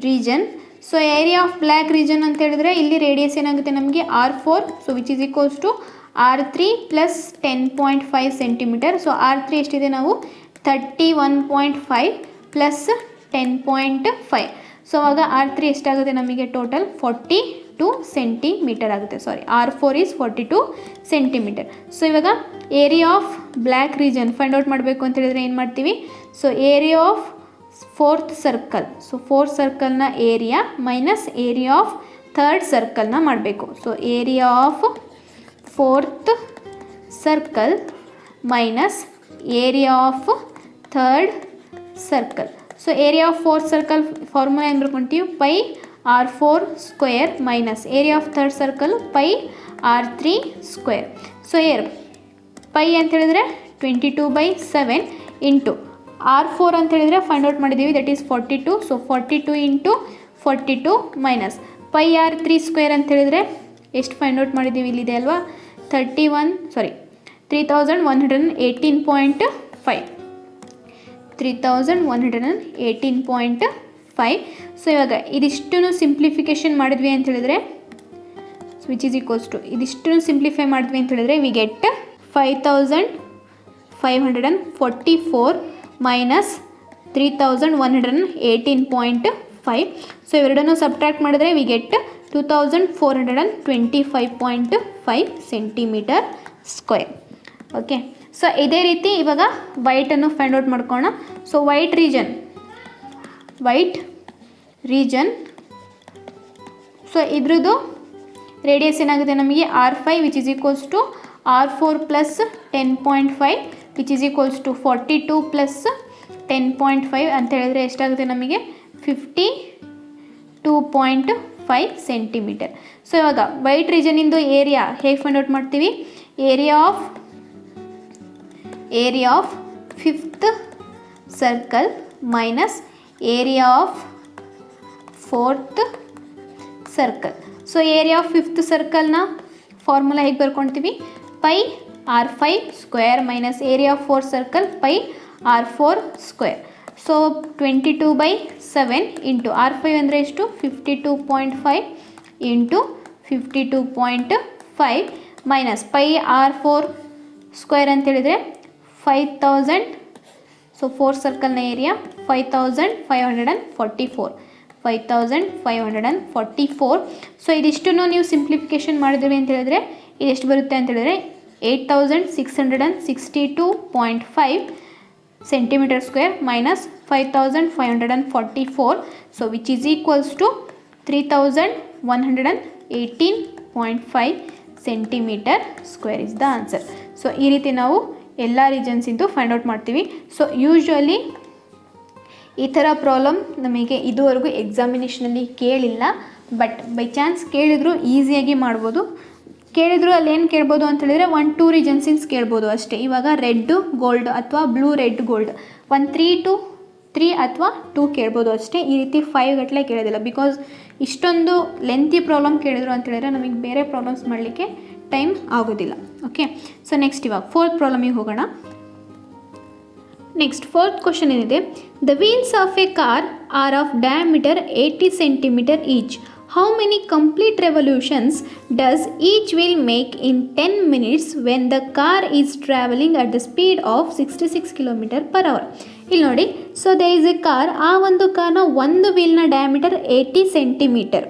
region. So area of black region ಅಂತ ಹೇಳಿದ್ರೆ ಇಲ್ಲಿ ರೇಡಿಯಸ್ ಏನಾಗುತ್ತೆ ನಮಗೆ R4. So which is equals to R3 plus 10.5 centimetre. So R3 ಎಷ್ಟಿದೆ ನಾವು 31.5 ಪ್ಲಸ್ 10.5. ಸೊ ಆವಾಗ R3 ಎಷ್ಟಾಗುತ್ತೆ ನಮಗೆ ಟೋಟಲ್ 42 ಸೆಂಟಿಮೀಟರ್ ಆಗುತ್ತೆ. Sorry, R4 is 42 centimetre. So ಇವಾಗ area of black region find out ಮಾಡಬೇಕು ಅಂತ ಹೇಳಿದ್ರೆ ಏನು ಮಾಡ್ತೀವಿ, so area of fourth circle. So fourth ಸರ್ಕಲ್ನ area minus area of third ಸರ್ಕಲ್ನ ಮಾಡಬೇಕು. So area of fourth circle minus area of third circle. So area of fourth circle formula ಏನು ಬರ್ಕೊಂತೀವಿ, pi R4 square minus area of third circle pi R3 square. So pi ಅಂತ ಹೇಳಿದ್ರೆ 22/7 ಇಂಟು R4 ಅಂತ ಹೇಳಿದ್ರೆ ಫೈಂಡ್ ಔಟ್ ಮಾಡಿದ್ದೀವಿ, that is 42. So 42 into 42 minus pi R3 square ಅಂತ ಹೇಳಿದ್ರೆ ಎಷ್ಟು ಫೈಂಡ್ ಔಟ್ ಮಾಡಿದ್ದೀವಿ, ಇಲ್ಲಿದೆ ಅಲ್ವಾ 3118.5. 3118.5. ಸೊ ಇವಾಗ ಇದಿಷ್ಟು ಸಿಂಪ್ಲಿಫಿಕೇಷನ್ ಮಾಡಿದ್ವಿ ಅಂತ ಹೇಳಿದ್ರೆ ವಿಚ್ ಈಸ್ ಈಕ್ವಲ್ಸ್ ಟು ಇದಿಷ್ಟು ಸಿಂಪ್ಲಿಫೈ ಮಾಡಿದ್ವಿ ಅಂತ ಹೇಳಿದ್ರೆ ವಿ ಗೆಟ್ 5544 ಮೈನಸ್ 3118.5. ಸೊ ಇವೆರಡನ್ನು ಸಬ್ಟ್ರಾಕ್ಟ್ ಮಾಡಿದ್ರೆ we get 2425.5 centimetre square. Okay, so ಇದೇ ರೀತಿ ಇವಾಗ ವೈಟನ್ನು ಫೈಂಡ್ ಔಟ್ ಮಾಡ್ಕೋಣ. So white region. ಸೊ ಇದ್ರದ್ದು ರೇಡಿಯಸ್ ಏನಾಗುತ್ತೆ ನಮಗೆ R5 which is equals to R4 plus 10.5 which is equals to 42 plus 10.5 ಅಂತ ಹೇಳಿದ್ರೆ ಎಷ್ಟಾಗುತ್ತೆ ನಮಗೆ 52.5 ಸೆಂಟಿಮೀಟರ್. ಸೊ ಇವಾಗ ವೈಟ್ ರೀಜನಿಂದು ಏರಿಯಾ ಹೇಗೆ ಫೈಂಡ್ ಔಟ್ ಮಾಡ್ತೀವಿ, area of fifth circle minus area of fourth circle. So area of fifth ಸರ್ಕಲ್ನ ಫಾರ್ಮುಲಾ ಹೇಗೆ ಬರ್ಕೊಳ್ತೀವಿ, pi R5 square minus area of fourth circle pi R4 square. So 22/7 into R5 ಅಂದರೆ ಎಷ್ಟು 52.5 into 52.5 minus pi R4 square ಅಂತೇಳಿದರೆ 5000. ಸೊ ಫೋರ್ತ್ ಸರ್ಕಲ್ನ ಏರಿಯಾ 5544. ಸೊ ಇದಿಷ್ಟನ್ನು ನೀವು ಸಿಂಪ್ಲಿಫಿಕೇಶನ್ ಮಾಡಿದ್ರಿ ಅಂತ ಹೇಳಿದ್ರೆ ಇದೆಷ್ಟು ಬರುತ್ತೆ ಅಂತ ಹೇಳಿದ್ರೆ 8662.5 centimeter square minus 5544. So which is equals to 3118.5 centimeter square is the answer. So ಈ ರೀತಿ ನಾವು ಎಲ್ಲ ರೀಜನ್ಸ್ ಇಂದು ಫೈಂಡ್ ಔಟ್ ಮಾಡ್ತೀವಿ. ಸೊ ಯೂಶ್ವಲಿ ಈ ಥರ ಪ್ರಾಬ್ಲಮ್ ನಮಗೆ ಇದುವರೆಗೂ ಎಕ್ಸಾಮಿನೇಷನಲ್ಲಿ ಕೇಳಿಲ್ಲ, ಬಟ್ ಬೈ ಚಾನ್ಸ್ ಕೇಳಿದ್ರು ಈಸಿಯಾಗಿ ಮಾಡ್ಬೋದು. ಕೇಳಿದ್ರು ಅಲ್ಲಿ ಏನು ಕೇಳ್ಬೋದು ಅಂತ ಹೇಳಿದ್ರೆ 1-2 ರೀಜನ್ಸಿನ್ಸ್ ಕೇಳ್ಬೋದು ಅಷ್ಟೇ. ಇವಾಗ ರೆಡ್ ಗೋಲ್ಡ್ ಅಥವಾ ಬ್ಲೂ ರೆಡ್ ಗೋಲ್ಡ್ 3 ಅಥವಾ 2 ಕೇಳ್ಬೋದು ಅಷ್ಟೇ. ಈ ರೀತಿ 5 ಗಟ್ಟಲೆ ಕೇಳೋದಿಲ್ಲ, ಬಿಕಾಸ್ ಇಷ್ಟೊಂದು ಲೆಂತಿ ಪ್ರಾಬ್ಲಮ್ ಕೇಳಿದ್ರು ಅಂತ ಹೇಳಿದ್ರೆ ನಮಗೆ ಬೇರೆ ಪ್ರಾಬ್ಲಮ್ಸ್ ಮಾಡಲಿಕ್ಕೆ ಟೈಮ್ ಆಗೋದಿಲ್ಲ. ಓಕೆ, ಸೊ ನೆಕ್ಸ್ಟ್ ಇವಾಗ ಫೋರ್ತ್ ಪ್ರಾಬ್ಲಮಿಗೆ ಹೋಗೋಣ. ನೆಕ್ಸ್ಟ್ ಫೋರ್ತ್ ಕ್ವಶನ್ ಏನಿದೆ, the wheels of a car are of diameter 80 centimeter ಈಚ್. How many complete revolutions does each wheel make in 10 minutes when the car is traveling at the speed of 66 km/h? ಇಲ್ಲಿ ನೋಡಿ, so there is a car, ಆ ಒಂದು ಕಾರ್ನ ಒಂದು ವೀಲ್ನ ಡಯಾಮೀಟರ್ 80 centimeter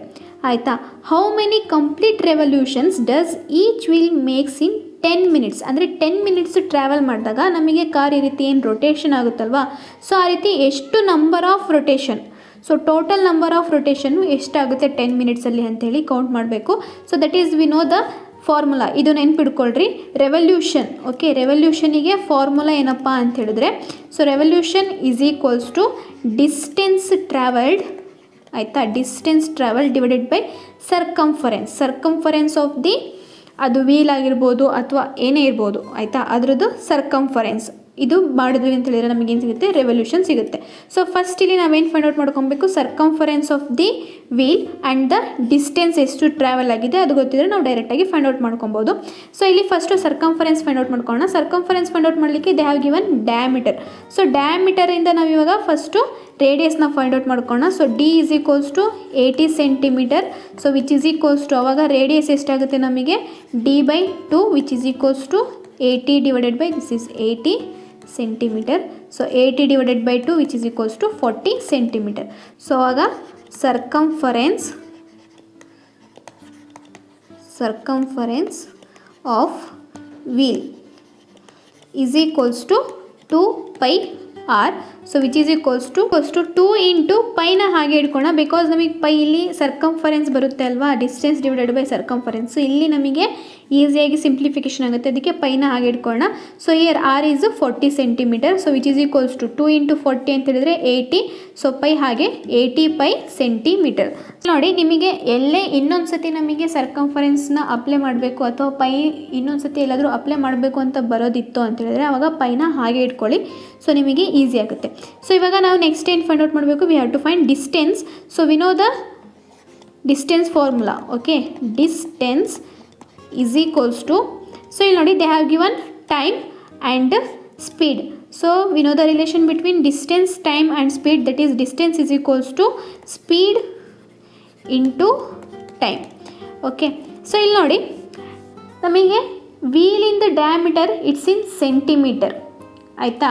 ಆಯಿತಾ. How many complete revolutions does each wheel makes in 10 minutes ಅಂದರೆ 10 minutes ಟ್ರಾವೆಲ್ ಮಾಡಿದಾಗ ನಮಗೆ ಕಾರ್ ಈ ರೀತಿ ಏನು ರೊಟೇಷನ್ ಆಗುತ್ತಲ್ವಾ, ಸೊ ಆ ರೀತಿ ಎಷ್ಟು number of rotation, so total number of rotation ಎಷ್ಟಾಗುತ್ತೆ 10 minutesಲ್ಲಿ ಅಂತೇಳಿ ಕೌಂಟ್ ಮಾಡಬೇಕು. So that is we know the formula, ಇದು ನೆನ್ಪಿಡ್ಕೊಳ್ರಿ. ರೆವಲ್ಯೂಷನ್, ಓಕೆ, ರೆವಲ್ಯೂಷನಿಗೆ ಫಾರ್ಮುಲಾ ಏನಪ್ಪ ಅಂತ ಹೇಳಿದ್ರೆ, so revolution is equals to distance travelled ಆಯಿತಾ, distance travel divided by circumference of the, ಅದು ವೀಲ್ ಆಗಿರ್ಬೋದು ಅಥವಾ ಏನೇ ಇರ್ಬೋದು ಆಯಿತಾ, ಅದರದ್ದು ಸರ್ಕಂಫರೆನ್ಸ್. ಇದು ಮಾಡಿದ್ವಿ ಅಂತ ಹೇಳಿದ್ರೆ ನಮಗೇನು ಸಿಗುತ್ತೆ, ರೆವಲ್ಯೂಷನ್ ಸಿಗುತ್ತೆ. ಸೊ ಫಸ್ಟ್ ಇಲ್ಲಿ ನಾವೇನು ಫೈಂಡ್ ಔಟ್ ಮಾಡ್ಕೊಬೇಕು, circumference of the wheel and the distance ಎಷ್ಟು ಟ್ರಾವೆಲ್ ಆಗಿದೆ ಅದು ಗೊತ್ತಿದ್ರೆ ನಾವು ಡೈರೆಕ್ಟಾಗಿ ಫೈಂಡ್ ಔಟ್ ಮಾಡ್ಕೊಬೋದು. ಸೊ ಇಲ್ಲಿ ಫಸ್ಟು ಸರ್ಕಂಫರೆನ್ಸ್ ಫೈಂಡ್ ಔಟ್ ಮಾಡ್ಕೊಳ್ಳೋಣ. ಸರ್ಕಂಫರೆನ್ಸ್ ಫೈಂಡ್ ಔಟ್ ಮಾಡಲಿಕ್ಕೆ they have given diameter. So ಡಯಾಮೀಟರಿಂದ ನಾವು ಇವಾಗ ಫಸ್ಟು ರೇಡಿಯಸ್ನ ಫೈಂಡ್ ಔಟ್ ಮಾಡ್ಕೊಳ್ಳೋಣ. So D is equals to 80 centimeter. So which is equals to ಅವಾಗ ರೇಡಿಯಸ್ ಎಷ್ಟಾಗುತ್ತೆ ನಮಗೆ D/2 which is equals to 80 divided by this is 80 centimeter. So 80 divided by 2 which is equals to 40 centimeter. So ಆಗ circumference of wheel is equals to 2 pi r. So which is equals to 2 into ಪೈನ ಹಾಗೆ ಇಟ್ಕೊಳ್ಳೋಣ, ಬಿಕಾಸ್ ನಮಗೆ ಪೈ ಇಲ್ಲಿ ಸರ್ಕಂಫರೆನ್ಸ್ ಬರುತ್ತೆ ಅಲ್ವಾ, ಡಿಸ್ಟೆನ್ಸ್ ಡಿವೈಡೆಡ್ ಬೈ ಸರ್ಕಂಫರೆನ್ಸ್. ಇಲ್ಲಿ ನಮಗೆ ಈಸಿಯಾಗಿ ಸಿಂಪ್ಲಿಫಿಕೇಶನ್ ಆಗುತ್ತೆ, ಅದಕ್ಕೆ ಪೈನ ಹಾಗೆ ಇಟ್ಕೊಳ್ಳೋಣ. So here r is 40 centimeter. So which is equals to 2 into 40 ಅಂತ ಹೇಳಿದ್ರೆ 80. ಸೊ ಪೈ ಹಾಗೆ 80 pi centimeter. ನೋಡಿ, ನಿಮಗೆ ಎಲ್ಲೇ ಇನ್ನೊಂದು ಸತಿ ನಮಗೆ ಸರ್ಕಂಫರೆನ್ಸ್ನ ಅಪ್ಲೈ ಮಾಡಬೇಕು ಅಥವಾ ಪೈ ಇನ್ನೊಂದು ಸತಿ ಎಲ್ಲಾದರೂ ಅಪ್ಲೈ ಮಾಡಬೇಕು ಅಂತ ಬರೋದಿತ್ತು ಅಂತ ಹೇಳಿದ್ರೆ ಆವಾಗ ಪೈನ ಹಾಗೆ ಇಟ್ಕೊಳ್ಳಿ, ಸೊ ನಿಮಗೆ ಈಸಿ ಆಗುತ್ತೆ. ಸೊ ಇವಾಗ ನಾವು ನೆಕ್ಸ್ಟ್ ಏನು ಫೈಂಡ್ ಔಟ್ ಮಾಡಬೇಕು, we have to find distance. So we know the distance formula. Okay, distance is equals to, so ಇಲ್ಲಿ ನೋಡಿ they have given time and speed. So we know the relation between distance, time and speed, that is distance is equals to speed into time. Okay, so ಇಲ್ಲಿ ನೋಡಿ ನಮಗೆ ವೀಲಿಂದ ಡಯಾಮೀಟರ್ ಇಟ್ಸ್ ಇನ್ ಸೆಂಟಿಮೀಟರ್ ಆಯಿತಾ,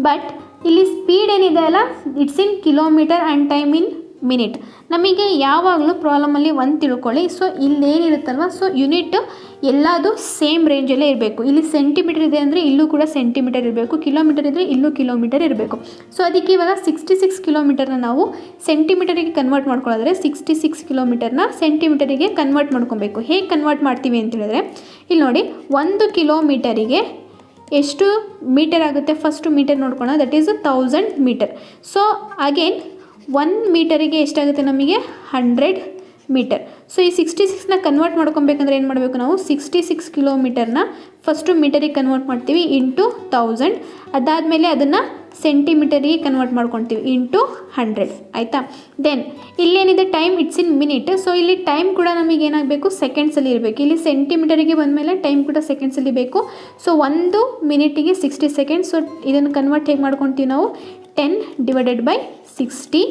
ಬಟ್ ಇಲ್ಲಿ ಸ್ಪೀಡ್ ಏನಿದೆ ಅಲ್ಲ it's in kilometre and time in minute. ನಮಗೆ ಯಾವಾಗಲೂ ಪ್ರಾಬ್ಲಮಲ್ಲಿ ಒಂದು ತಿಳ್ಕೊಳ್ಳಿ, ಸೊ ಇಲ್ಲೇನಿರುತ್ತಲ್ವ, ಸೊ ಯೂನಿಟ್ ಎಲ್ಲದು ಸೇಮ್ ರೇಂಜಲ್ಲೇ ಇರಬೇಕು. ಇಲ್ಲಿ ಸೆಂಟಿಮೀಟರ್ ಇದೆ ಅಂದರೆ ಇಲ್ಲೂ ಕೂಡ ಸೆಂಟಿಮೀಟರ್ ಇರಬೇಕು, ಕಿಲೋಮೀಟರ್ ಇದ್ದರೆ ಇಲ್ಲೂ ಕಿಲೋಮೀಟರ್ ಇರಬೇಕು. ಸೊ ಅದಕ್ಕೆ ಇವಾಗ 66 ಕಿಲೋಮೀಟರ್ನ ನಾವು ಸೆಂಟಿಮೀಟರಿಗೆ ಕನ್ವರ್ಟ್ ಮಾಡ್ಕೊಳ್ಳೋದ್ರೆ 66 ಕಿಲೋಮೀಟರ್ನ ಸೆಂಟಿಮೀಟರಿಗೆ ಕನ್ವರ್ಟ್ ಮಾಡ್ಕೊಬೇಕು. ಹೇಗೆ ಕನ್ವರ್ಟ್ ಮಾಡ್ತೀವಿ ಅಂತ ಹೇಳಿದ್ರೆ ಇಲ್ಲಿ ನೋಡಿ, 1 ಕಿಲೋಮೀಟರಿಗೆ ಎಷ್ಟು ಮೀಟರ್ ಆಗುತ್ತೆ, ಫಸ್ಟು ಮೀಟರ್ ನೋಡ್ಕೊಳ್ಳೋಣ, that is 1000 metre. So again 1 ಮೀಟರಿಗೆ ಎಷ್ಟಾಗುತ್ತೆ ನಮಗೆ 100 ಮೀಟರ್. ಸೊ ಈ 66ನ ಕನ್ವರ್ಟ್ ಮಾಡ್ಕೊಬೇಕಂದ್ರೆ ಏನು ಮಾಡಬೇಕು ನಾವು 66 ಕಿಲೋಮೀಟರ್ನ ಫಸ್ಟು ಮೀಟರಿಗೆ ಕನ್ವರ್ಟ್ ಮಾಡ್ತೀವಿ ಇಂಟು 1000. ಅದಾದಮೇಲೆ ಅದನ್ನು ಸೆಂಟಿಮೀಟರಿಗೆ ಕನ್ವರ್ಟ್ ಮಾಡ್ಕೊತೀವಿ ಇಂಟು 100 ಆಯಿತಾ. ದೆನ್ ಇಲ್ಲೇನಿದೆ time it's in minute. So ಇಲ್ಲಿ ಟೈಮ್ ಕೂಡ ನಮಗೆ ಏನಾಗಬೇಕು ಸೆಕೆಂಡ್ಸಲ್ಲಿ ಇರಬೇಕು. ಇಲ್ಲಿ ಸೆಂಟಿಮೀಟರಿಗೆ ಬಂದಮೇಲೆ ಟೈಮ್ ಕೂಡ ಸೆಕೆಂಡ್ಸಲ್ಲಿ ಬೇಕು. So 1 ಮಿನಿಟಿಗೆ 60 seconds. ಸೊ ಇದನ್ನು ಕನ್ವರ್ಟ್ ಹೇಗೆ ಮಾಡ್ಕೊತೀವಿ ನಾವು 10/60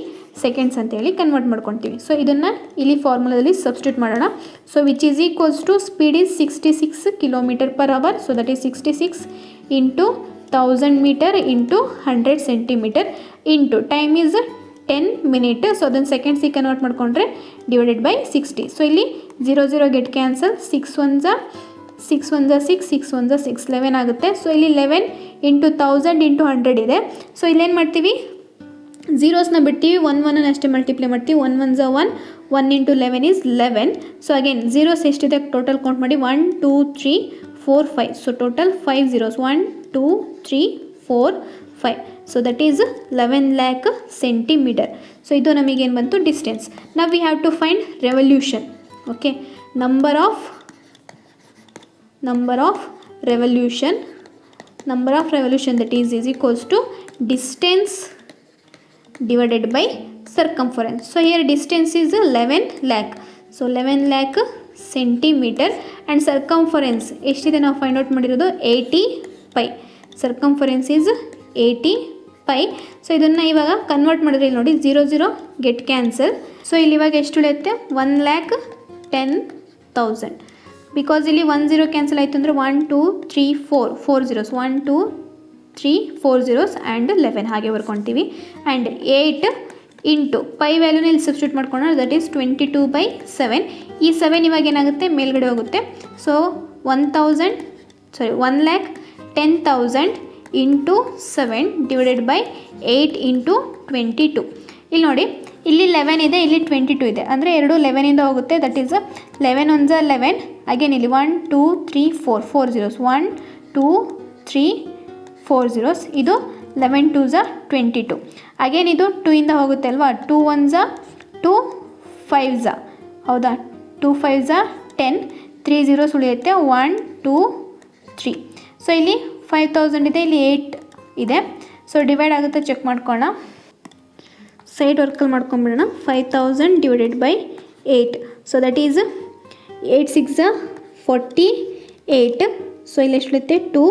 ಸೆಕೆಂಡ್ಸ್ ಅಂತೇಳಿ ಕನ್ವರ್ಟ್ ಮಾಡ್ಕೊತೀವಿ. ಸೊ ಇದನ್ನು ಇಲ್ಲಿ ಫಾರ್ಮುಲಾದಲ್ಲಿ ಸಬ್ಸ್ಟಿಟ್ಯೂಟ್ ಮಾಡೋಣ. So which is equals to speed is 66 km/h. So that is 66 into 1000 metre into 100 centimetre into time is 10 minute. So ಅದನ್ನು ಸೆಕೆಂಡ್ಸಿಗೆ ಕನ್ವರ್ಟ್ ಮಾಡಿಕೊಂಡ್ರೆ /60. ಸೊ ಇಲ್ಲಿ 0 ಗೆಟ್ ಕ್ಯಾನ್ಸಲ್. 6 1 6 6 11 ಆಗುತ್ತೆ. ಸೊ ಇಲ್ಲಿ 11 ಇಂಟು 1000 ಇಂಟು 100 ಇದೆ. ಸೊ ಇಲ್ಲೇನು ಮಾಡ್ತೀವಿ ಝೀರೋಸ್ನ ಬಿಡ್ತೀವಿ, 1 ಅಷ್ಟೇ ಮಲ್ಟಿಪ್ಲೈ ಮಾಡ್ತೀವಿ. 1 1 1 1 into 11 is 11. So again zeros ಎಷ್ಟಿದೆ ಟೋಟಲ್ ಕೌಂಟ್ ಮಾಡಿ 1 2 3 4 5. So total 5 zeros 1 2 3 4 5. So that is 11 lakh centimetre. So ಇದು ನಮಗೇನು ಬಂತು ಡಿಸ್ಟೆನ್ಸ್. ನಾವು we have to find revolution. Okay, number of revolution that is equals to distance divided by circumference. So here distance is 11 lakh. So 11 lakh centimeter and circumference ಎಷ್ಟಿದೆ ನಾವು ಫೈಂಡ್ ಔಟ್ ಮಾಡಿರೋದು 80 pi. circumference is 80 pi. So ಇದನ್ನು ಇವಾಗ ಕನ್ವರ್ಟ್ ಮಾಡಿದ್ರೆ ಇಲ್ಲಿ ನೋಡಿ 0 ಗೆಟ್ ಕ್ಯಾನ್ಸಲ್. ಸೊ ಇಲ್ಲಿ ಇವಾಗ ಎಷ್ಟು ಉಳಿಯುತ್ತೆ 1,10,000. ಬಿಕಾಸ್ ಇಲ್ಲಿ 1 0 ಕ್ಯಾನ್ಸಲ್ ಆಯಿತು ಅಂದರೆ 1 2 3 4 zeros 1 2 3 4 zeros ಆ್ಯಂಡ್ 11 ಹಾಗೆ ಬರ್ಕೊತೀವಿ. ಆ್ಯಂಡ್ 8 ಇಂಟು ಪೈ ವ್ಯಾಲ್ಯೂನ ಇಲ್ಲಿ ಸಬ್ಸ್ಟಿಟ್ಯೂಟ್ ಮಾಡ್ಕೊಂಡ್ರೆ ದಟ್ ಈಸ್ 22/7. ಈ 7 ಇವಾಗ ಏನಾಗುತ್ತೆ ಮೇಲ್ಗಡೆ ಹೋಗುತ್ತೆ. So 1,10,000 into 7 divided by 8 into 22. ಇಲ್ಲಿ ನೋಡಿ ಇಲ್ಲಿ 11 ಇದೆ, ಇಲ್ಲಿ 22 ಇದೆ, ಅಂದರೆ ಎರಡು 11ಇಂದ ಹೋಗುತ್ತೆ. That is 11 1 11. ಅಗೇನ್ ಇಲ್ಲಿ 1 2 3 4 zeros 1 2 3 4 zeros. ಇದು 11 2 22. ಅಗೇನ್ ಇದು 2 ಇಂದ ಹೋಗುತ್ತೆ ಅಲ್ವಾ. 2 1 2 5 ಹೌದಾ. 2 5 10 3 zeros ಉಳಿಯುತ್ತೆ 1 2 3. ಸೊ ಇಲ್ಲಿ 5000 ಇದೆ, ಇಲ್ಲಿ 8 ಇದೆ. ಸೊ ಡಿವೈಡ್ ಆಗುತ್ತೆ, ಚೆಕ್ ಮಾಡ್ಕೊಳ್ಳೋಣ. ಸೈಡ್ ವರ್ಕಲ್ಲಿ ಮಾಡ್ಕೊಂಬಿಡೋಣ. 5000 divided by 8. So that is 8 6 48. So ಇಲ್ಲಿ ಎಷ್ಟು ಉಳಿಯುತ್ತೆ 2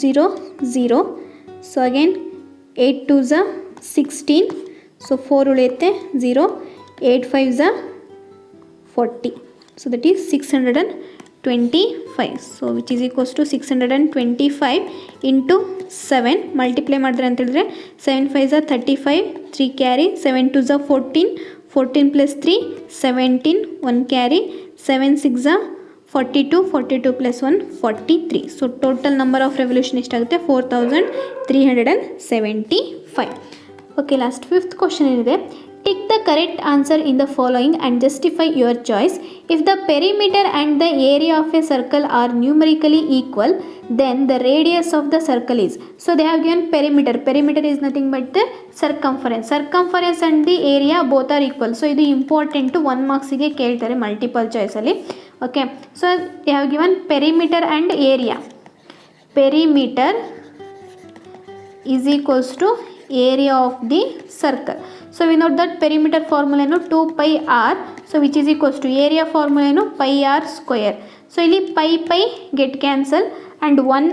0 0. So again 8 2 16. ಸೊ 4 ಉಳಿಯುತ್ತೆ 0. 8 5 40. So that is 625. So which is equals to 625 into 7 multiply ಮಾಡಿದ್ರೆ ಅಂತ ಹೇಳಿದ್ರೆ 7 5 35 3 carry 7 2 14 14 plus 3 17 1 carry 7 6 42 42 plus 1 43. So total number of revolution ಎಷ್ಟಾಗುತ್ತೆ 4375. ಓಕೆ, ಲಾಸ್ಟ್ 5th ಕ್ವಶನ್ ಏನಿದೆ, tick the correct answer in the following and justify your choice. If the perimeter and the area of a circle are numerically equal, then the radius of the circle is. So they have given perimeter. Perimeter is nothing but the circumference. Circumference and the area both are equal. So ಇದು ಇಂಪಾರ್ಟೆಂಟ್ 1 ಮಾರ್ಕ್ಸಿಗೆ ಕೇಳ್ತಾರೆ ಮಲ್ಟಿಪಲ್ ಚಾಯ್ಸಲ್ಲಿ. Okay, so they have given perimeter and area. Perimeter is equals to area of the circle. So we know that perimeter formula ಏನು 2πr. So which is equals to area formula ಏನು πr square. ಸೊ ಇಲ್ಲಿ pi get cancel and 1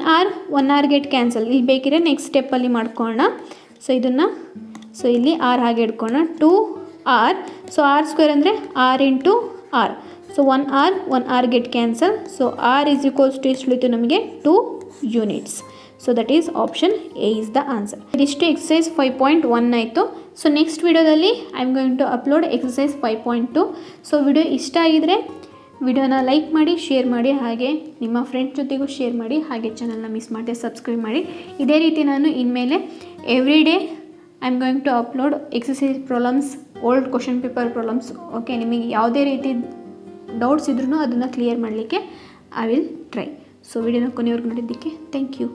r get cancel. ಇಲ್ಲಿ ಬೇಕಿದ್ರೆ ನೆಕ್ಸ್ಟ್ ಸ್ಟೆಪ್ಪಲ್ಲಿ ಮಾಡ್ಕೊಳ್ಳೋಣ. ಸೊ ಇದನ್ನು ಇಲ್ಲಿ r ಹಾಗೆ ಇಟ್ಕೊಳ್ಳೋಣ 2r. ಸೊ r ಸ್ಕ್ವೇರ್ ಅಂದರೆ r into r. So 1 r get cancel. So r is equals to ಎಷ್ಟು ಉಳಿತು ನಮಗೆ 2 units. So that is option A is the answer. ಇದಿಷ್ಟು ಎಕ್ಸಸೈಸ್ 5.1 ಆಯಿತು. ಸೊ ನೆಕ್ಸ್ಟ್ ವಿಡಿಯೋದಲ್ಲಿ I am going to upload exercise 5.2. So video ಇಷ್ಟ ಆಗಿದರೆ ವಿಡಿಯೋನ ಲೈಕ್ ಮಾಡಿ, ಶೇರ್ ಮಾಡಿ, ಹಾಗೆ ನಿಮ್ಮ ಫ್ರೆಂಡ್ಸ್ ಜೊತೆಗೂ ಶೇರ್ ಮಾಡಿ, ಹಾಗೆ ಚಾನಲ್ನ ಮಿಸ್ ಮಾಡದೆ ಸಬ್ಸ್ಕ್ರೈಬ್ ಮಾಡಿ. ಇದೇ ರೀತಿ ನಾನು ಇನ್ಮೇಲೆ every day I am going to upload exercise problems, old question paper problems. Okay, ನಿಮಗೆ ಯಾವುದೇ ರೀತಿ ಡೌಟ್ಸ್ ಇದ್ರೂ ಅದನ್ನು ಕ್ಲಿಯರ್ ಮಾಡಲಿಕ್ಕೆ ಐ ವಿಲ್ ಟ್ರೈ. ಸೊ ವಿಡಿಯೋನ ಕೊನೆವರೆಗೂ ನೋಡಿದ್ದಕ್ಕೆ ಥ್ಯಾಂಕ್ ಯು.